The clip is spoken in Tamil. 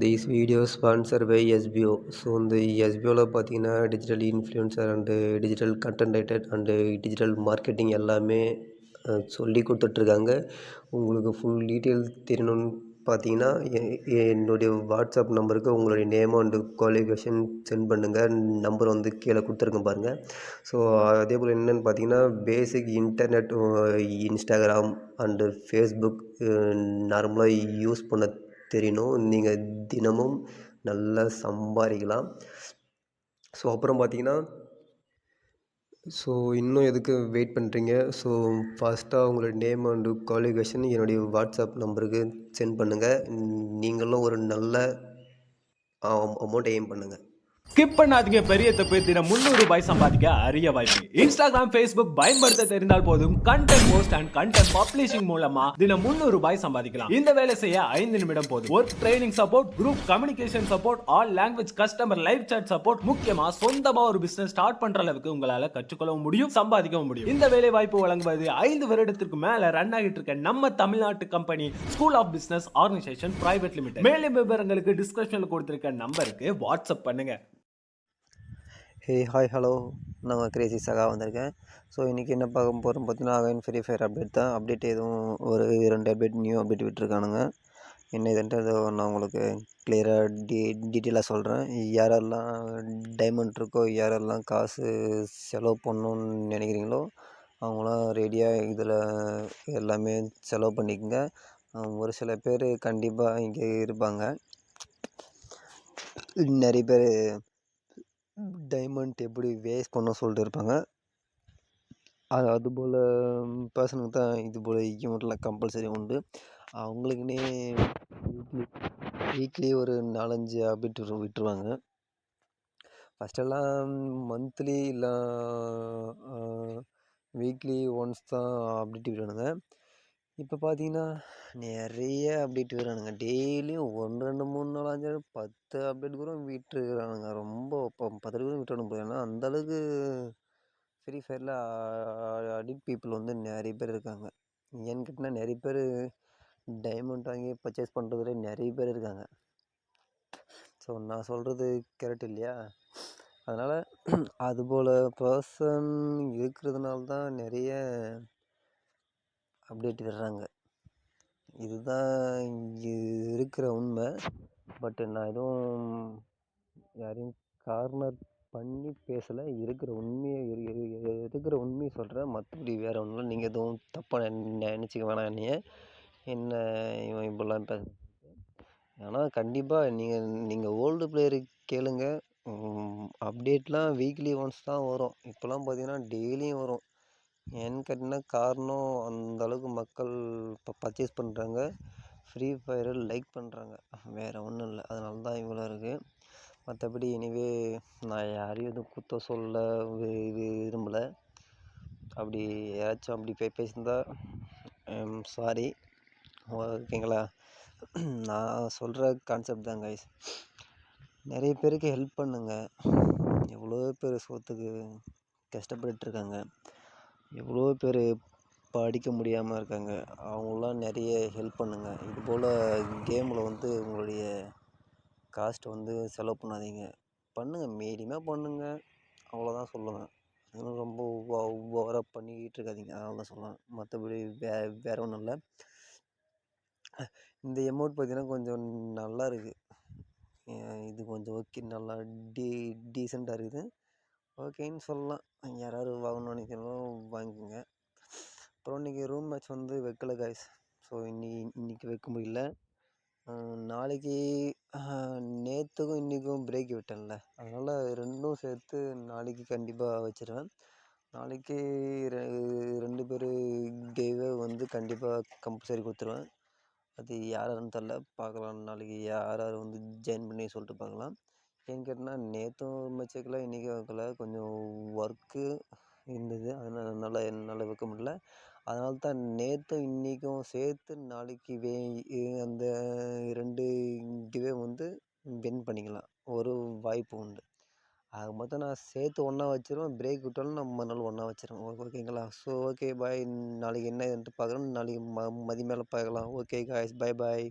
These video sponsor by SPO. So இந்த எஸ்பிஓவில் பார்த்தீங்கன்னா digital influencer and digital content writer and digital marketing எல்லாமே சொல்லி கொடுத்துட்ருக்காங்க. உங்களுக்கு ஃபுல் டீட்டெயில் தெரியணும்னு பார்த்தீங்கன்னா என்னுடைய வாட்ஸ்அப் நம்பருக்கு உங்களுடைய நேம் அண்டு குவாலிஃபிகேஷன் சென்ட் பண்ணுங்கள். நம்பர் வந்து கீழே கொடுத்துருக்கேன் பாருங்கள். ஸோ அதே போல் என்னென்னு பார்த்தீங்கன்னா பேசிக் இன்டர்நெட், இன்ஸ்டாகிராம் அண்டு ஃபேஸ்புக் நார்மலாக யூஸ் பண்ண தெரியணும். நீங்கள் தினமும் நல்லா சம்பாதிக்கலாம். ஸோ அப்புறம் பார்த்தீங்கன்னா இன்னும் எதுக்கு வெயிட் பண்ணுறீங்க? ஃபஸ்ட்டாக உங்களோட நேம் அண்டு குவாலிஃபிகேஷன் என்னுடைய வாட்ஸ்அப் நம்பருக்கு சென்ட் பண்ணுங்கள். நீங்களும் ஒரு நல்ல அமௌண்ட் எய்ம் பண்ணுங்கள். ஸ்கிப் பண்ணாதீங்க. பெரிய தப்பு. தினம் ₹300 சம்பாதிக்க அரிய வாய்ப்பு. இன்ஸ்டாகிராம், ஃபேஸ்புக் பயன்படுத்த தெரிந்தால் போதும். Content post and content publishing மூலமா தினம் ₹300 சம்பாதிக்கலாம். இந்த வேலை செய்ய 5 நிமிடம் போதும். Work training support, group communication support, all language customer live chat support, முக்கியமா சொந்தமா ஒரு பிசினஸ் ஸ்டார்ட் பண்ற அளவுக்கு உங்களால கற்றுக்கொள்ளவும் முடியும், சம்பாதிக்கவும் முடியும். இந்த வேலை வாய்ப்பு வழங்குவது 5 வருடத்திற்கு மேல ரன் ஆகிட்டு இருக்க நம்ம தமிழ்நாட்டு company school of business organisation private limited. மேலும் விவரங்களுக்கு டிஸ்கிரிப்ஷன்ல கொடுத்திருக்க நம்பருக்கு வாட்ஸ்அப் பண்ணுங்க. ஹாய் ஹலோ, நான் கிரேசி சகா வந்திருக்கேன். இன்றைக்கி என்ன பார்க்க போகிறோம் பார்த்தீங்கன்னா, அகைன் ஃப்ரீ ஃபயர் அப்டேட் தான். அப்டேட் எதுவும் ஒரு 2 அப்டேட் நியூ அப்டேட் விட்டுருக்கானுங்க. என்ன இதுன்ட்டு நான் உங்களுக்கு கிளியராக டீட்டெயிலாக சொல்கிறேன். யாரெல்லாம் டைமண்ட் இருக்கோ, யாரெல்லாம் காசு செலவு பண்ணணுன்னு நினைக்கிறீங்களோ அவங்களாம் ரெடியாக இதில் எல்லாமே செலவு பண்ணிக்கோங்க. ஒரு சில பேர் கண்டிப்பாக இங்கே இருப்பாங்க. நிறைய பேர் டைமண்ட் எப்படி வேஸ்ட் பண்ண சொல்லிட்டு இருப்பாங்க. அதுபோல் பர்சனுக்கு தான் இது போல் ஈவெண்ட்லாம் கம்பல்சரி உண்டு. அவங்களுக்குன்னே வீக்லி ஒரு 4-5 அப்டேட் விட்டுருவாங்க. ஃபஸ்ட்டெல்லாம் மந்த்லி இல்லை வீக்லி ஒன்ஸ் தான் அப்டேட் விடுவானுங்க. இப்போ பார்த்தீங்கன்னா நிறைய அப்டேட் விடுறானுங்க. டெய்லியும் 1, 2, 3, 4, 5, 10 அப்டேட் கூட விட்டுருக்கானுங்க. ரொம்ப 10 கூட விட்டுறணும் போது. ஏன்னா அந்தளவுக்கு ஃப்ரீ ஃபயரில் அடிக்ட் பீப்புள் வந்து நிறைய பேர் இருக்காங்க. ஏன்னு கேட்டிங்கன்னா நிறைய பேர் டைமண்ட் வாங்கி பர்ச்சேஸ் பண்ணுறதுல நிறைய பேர் இருக்காங்க. நான் சொல்கிறது கரெக்ட் இல்லையா? அதனால் அதுபோல் பர்சன் இருக்கிறதுனால தான் நிறைய அப்டேட் விடுறாங்க. இதுதான் இங்கே இருக்கிற உண்மை. பட் நான் எதுவும் யாரையும் கார்னர் பண்ணி பேசலை. இருக்கிற உண்மையை சொல்கிறேன். மற்றபடி வேறு ஒன்றும் இல்லை. நீங்கள் எதுவும் தப்பாக நினச்சிக்க வேணாம். என்ன இவன் இப்படிலாம் பேச. ஆனால் கண்டிப்பாக நீங்கள் ஓல்டு பிளேயரு கேளுங்க. அப்டேட்லாம் வீக்லி ஒன்ஸ் தான் வரும். இப்போலாம் பார்த்தீங்கன்னா டெய்லியும் வரும். ஏன்னு கேட்டிங்கன்னா காரணம் அந்தளவுக்கு மக்கள் இப்போ பர்ச்சேஸ் பண்ணுறாங்க, ஃப்ரீ ஃபயரை லைக் பண்ணுறாங்க. வேறு ஒன்றும் இல்லை. அதனால தான் இவ்வளோ இருக்குது. மற்றபடி எனிவே நான் யாரையும் எதுவும் குற்றம் சொல்ல விரும்பலை. அப்படி யாராச்சும் அப்படி பேசியிருந்தா சாரி, ஓகேங்களா? நான் சொல்கிற கான்செப்ட் தான் கைஸ். நிறைய பேருக்கு ஹெல்ப் பண்ணுங்கள். எவ்வளோ பேர் சோத்துக்கு கஷ்டப்பட்டுருக்காங்க. எவ்வளோ பேர் படிக்க முடியாமல் இருக்காங்க. அவங்களாம் நிறைய ஹெல்ப் பண்ணுங்கள். இதுபோல் கேமில் வந்து உங்களுடைய காஸ்ட்டை வந்து செலவு பண்ணாதீங்க. பண்ணுங்கள், மீடியமாக பண்ணுங்கள். அவ்வளோதான் சொல்லுவேன். அதனால் ரொம்ப ஓவராக பண்ணிக்கிட்டு இருக்காதீங்க. அதனால தான் சொல்லுவேன். மற்றபடி வேறு ஒன்றும் இல்லை. இந்த எமௌண்ட் பார்த்தீங்கன்னா கொஞ்சம் நல்லா இருக்குது. இது கொஞ்சம் ஓகே, நல்லா டீசெண்டாக இருக்குது. ஓகேன்னு சொல்லலாம். யாராவது வாங்கணும்னு நினைக்கிறவங்களும் வாங்கிக்கோங்க. அப்புறம் இன்றைக்கி ரூம் மேட்ச் வந்து வைக்கல கைஸ். இன்றைக்கி வைக்க முடியல. நாளைக்கு நேற்றுக்கும் இன்றைக்கும் பிரேக் விட்டேன்ல, அதனால் ரெண்டும் சேர்த்து நாளைக்கு கண்டிப்பாக வச்சிருவேன். நாளைக்கு 2 பேர் கேவே வந்து கண்டிப்பாக கம்பல்சரி கொடுத்துருவேன். அது யாருன்னு தெரில, பார்க்கலாம். நாளைக்கு யார் வந்து ஜாயின் பண்ணி சொல்லிட்டு பார்க்கலாம். ஏன்னு கேட்டிங்கன்னா நேற்றும் மேட்ச் வைக்கல, இன்றைக்கும் வைக்கல. கொஞ்சம் ஒர்க்கு இருந்தது. அதனால் என்னால் வைக்க முடியல. அதனால தான் நேற்றும் இன்றைக்கும் சேர்த்து நாளைக்கு அந்த 2 கிவே வந்து வின் பண்ணிக்கலாம். ஒரு வாய்ப்பு உண்டு. ஆக மொத்தம் நான் சேர்த்து ஒன்றா வச்சிருவேன். பிரேக் விட்டாலும் நம்ம மறுநாள் ஒன்றா வச்சிருவேன். ஓகேங்களா? Okay bye. நாளைக்கு என்ன பார்க்குறோம். நாளைக்கு மதியம் மேலே பார்க்கலாம். Okay guys, bye bye.